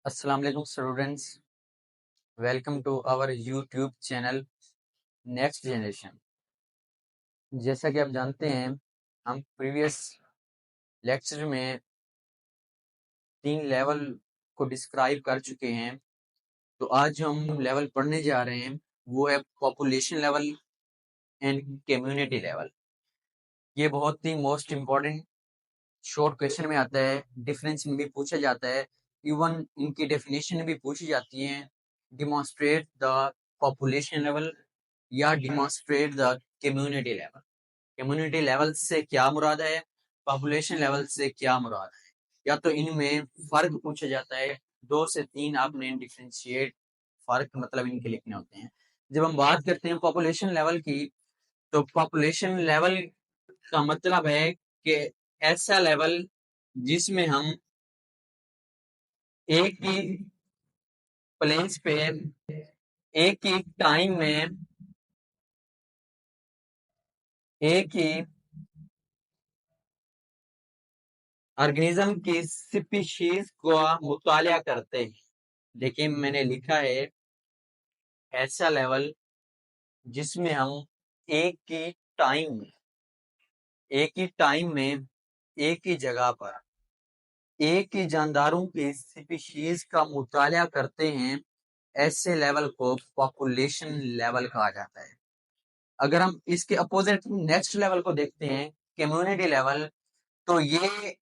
अस्सलाम वालेकुम students, welcome to our YouTube channel next generation. जैसा कि आप जानते हैं, हम प्रीवियस लेक्चर में 3 लेवल को डिस्क्राइब कर चुके हैं। तो आज जो हम लेवल पढ़ने जा रहे हैं वो है population level and community level. ये बहुत ही मोस्ट इम्पॉर्टेंट शॉर्ट क्वेश्चन में आता है, डिफरेंस में भी पूछा जाता है, इवन इनकी डेफिनेशन भी पूछी जाती है। डिमॉन्स्ट्रेट द पॉपुलेशन लेवल या demonstrate the community level. Community level से क्या मुराद है, पॉपुलेशन लेवल से क्या मुराद है, या तो इनमें फर्क पूछा जाता है। 2 से 3 आपने डिफरेंशिएट फर्क मतलब इनके लिखने होते हैं। जब हम बात करते हैं पॉपुलेशन लेवल की, तो पॉपुलेशन लेवल का मतलब है कि ऐसा लेवल जिसमें हम एक ही प्लेस पे एक ही टाइम में एक ही ऑर्गेनिज्म की स्पीशीज का मुताला करते हैं। देखिए मैंने लिखा है ऐसा लेवल जिसमें हम एक ही टाइम में एक ही जगह पर एक ही जानदारों की स्पीशीज का मुताला करते हैं, ऐसे लेवल को पॉपुलेशन लेवल कहा जाता है। अगर हम इसके अपोजिट नेक्स्ट लेवल को देखते हैं, कम्युनिटी लेवल, तो ये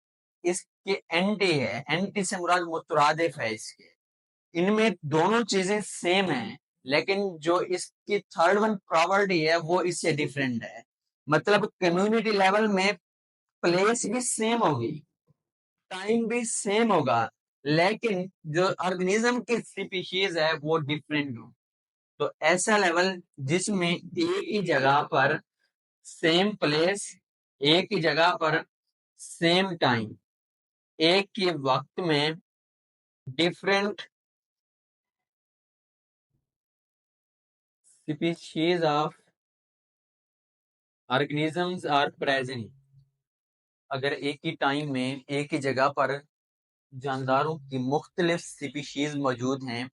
इसके एंटी है। एंटी से मुराद मुतरादिफ है इसके। इनमें दोनों चीजें सेम है, लेकिन जो इसकी थर्ड वन प्रॉपर्टी है वो इससे डिफरेंट है। मतलब कम्युनिटी लेवल में प्लेस भी सेम होगी, टाइम भी सेम होगा, लेकिन जो ऑर्गेनिज्म की स्पीशीज है वो डिफरेंट हो। तो ऐसा लेवल जिसमें एक ही जगह पर सेम प्लेस, एक ही जगह पर सेम टाइम, एक ही वक्त में different species of organisms are present. अगर एक ही टाइम में एक ही जगह पर जानदारों की मुख्तलिफ स्पीशीज मौजूद हैं,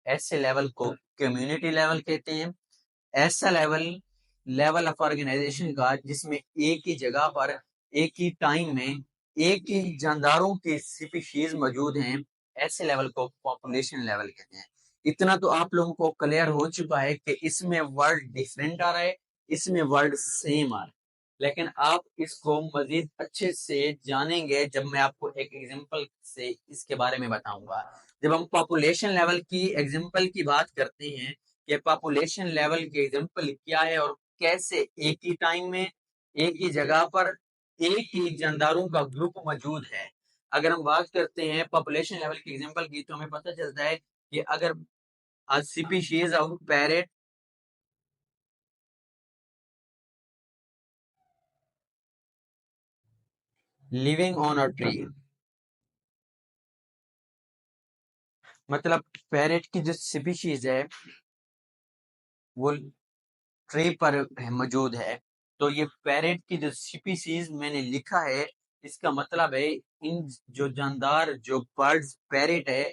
ऐसे लेवल को कम्युनिटी लेवल कहते हैं। ऐसा लेवल लेवल ऑफ ऑर्गेनाइजेशन का जिसमें एक ही जगह पर एक ही टाइम में एक ही जानदारों की स्पीशीज मौजूद हैं, ऐसे लेवल को पॉपुलेशन लेवल कहते हैं। इतना तो आप लोगों को क्लियर हो चुका है कि इसमें वर्ड डिफरेंट आ रहा है, इसमें वर्ड सेम आ रहा है, लेकिन आप इसको मजीद अच्छे से जानेंगे जब मैं आपको एक एग्जांपल से इसके बारे में बताऊंगा। जब हम पॉपुलेशन लेवल की एग्जांपल की बात करते हैं कि पॉपुलेशन लेवल के एग्जांपल क्या है और कैसे एक ही टाइम में एक ही जगह पर एक ही जानदारों का ग्रुप मौजूद है। अगर हम बात करते हैं पॉपुलेशन लेवल के एग्जांपल की, तो हमें पता चलता है कि अगर species of parrot living on a tree, मतलब पैरेट की जो स्पीशीज है वो ट्री पर मौजूद है। तो ये पैरेट की जो स्पीसीज मैंने लिखा है, इसका मतलब है इन जो जानदार जो बर्ड्स पैरेट है,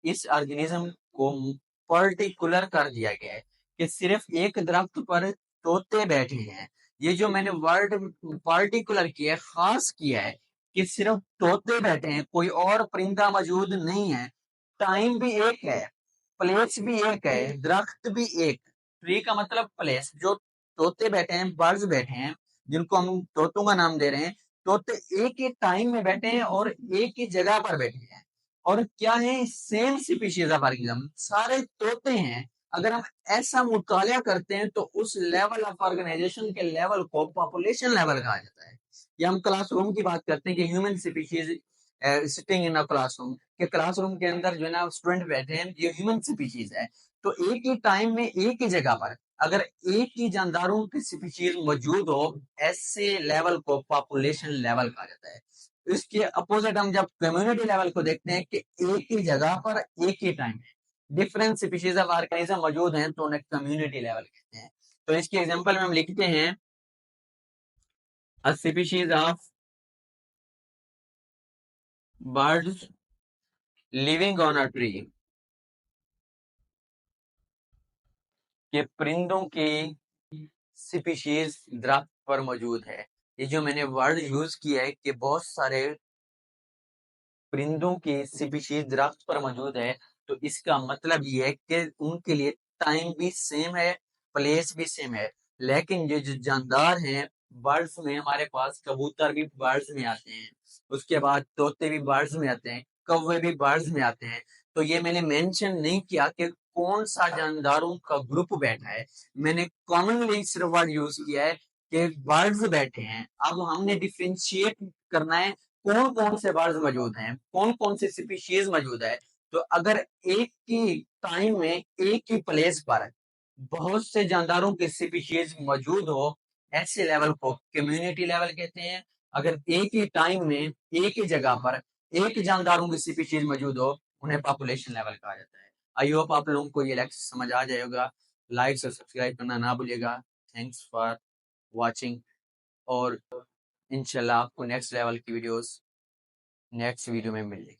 इस ऑर्गेनिज्म को पर्टिकुलर कर दिया गया है कि सिर्फ एक दरख्त पर तोते बैठे हैं। ये जो मैंने वर्ड पर्टिकुलर किया है, खास किया है कि सिर्फ तोते बैठे हैं, कोई और परिंदा मौजूद नहीं है। टाइम भी एक है, प्लेस भी एक है, दरख्त भी एक। ट्री का मतलब प्लेस, जो तोते बैठे हैं, बर्ड्स बैठे हैं, जिनको हम तोतों का नाम दे रहे हैं, तोते एक ही टाइम में बैठे हैं और एक ही जगह पर बैठे हैं। और क्या है, सेम स्पीशीज ऑफ ऑर्गेनिज्म, सारे तोते हैं। अगर हम ऐसा मुताला करते हैं तो उस लेवल ऑफ ऑर्गेनाइजेशन के लेवल को पॉपुलेशन लेवल कहा जाता है। या हम क्लासरूम की बात करते हैं कि human species sitting in a classroom, के क्लासरूम के अंदर जो है ना स्टूडेंट बैठे हैं, ये ह्यूमन स्पीशीज है। तो एक ही टाइम में एक ही जगह पर अगर एक ही जानदारों की स्पीशीज मौजूद हो, ऐसे लेवल को पॉपुलेशन लेवल कहा जाता है। इसके अपोजिट हम जब कम्युनिटी लेवल को देखते हैं कि एक ही जगह पर एक ही टाइम में डिफरेंट स्पीशीज ऑफ ऑर्गेनिज्म मौजूद हैं, तो उन्हें कम्युनिटी लेवल कहते हैं। तो इसके एग्जांपल में हम लिखते हैं a species of birds living on a tree, के परिंदों की स्पीशीज दरख्त पर मौजूद है। ये जो मैंने वर्ड यूज किया है कि बहुत सारे परिंदों की स्पीशीज दरख्त पर मौजूद है, तो इसका मतलब ये है कि उनके लिए टाइम भी सेम है, प्लेस भी सेम है। लेकिन ये जो जानदार हैं, बर्ड्स में हमारे पास कबूतर भी बर्ड्स में आते हैं, उसके बाद तोते भी बर्ड्स में आते हैं, कौवे भी बर्ड्स में आते हैं। तो ये मैंने मेंशन नहीं किया कि कौन सा जानदारों का ग्रुप बैठा है, मैंने कॉमनली सिर्फ वर्ड यूज किया है कि बर्ड्स बैठे हैं। अब हमने डिफ्रेंशिएट करना है कौन कौन से बर्ड्स मौजूद हैं, कौन कौन से स्पीशीज मौजूद है। तो अगर एक ही टाइम में एक ही प्लेस पर बहुत से जानदारों की स्पीशीज मौजूद हो, ऐसे लेवल को कम्युनिटी लेवल कहते हैं। अगर एक ही टाइम में एक ही जगह पर एक ही जानदारों की स्पीशीज मौजूद हो, उन्हें पॉपुलेशन लेवल कहा जाता है। आई होप आप लोगों को ये लेक्चर समझ आ जाएगा। लाइक और सब्सक्राइब करना ना भूलिएगा। थैंक्स फॉर वॉचिंग, और इंशाल्लाह आपको नेक्स्ट लेवल की वीडियोस नेक्स्ट वीडियो में मिलेगी।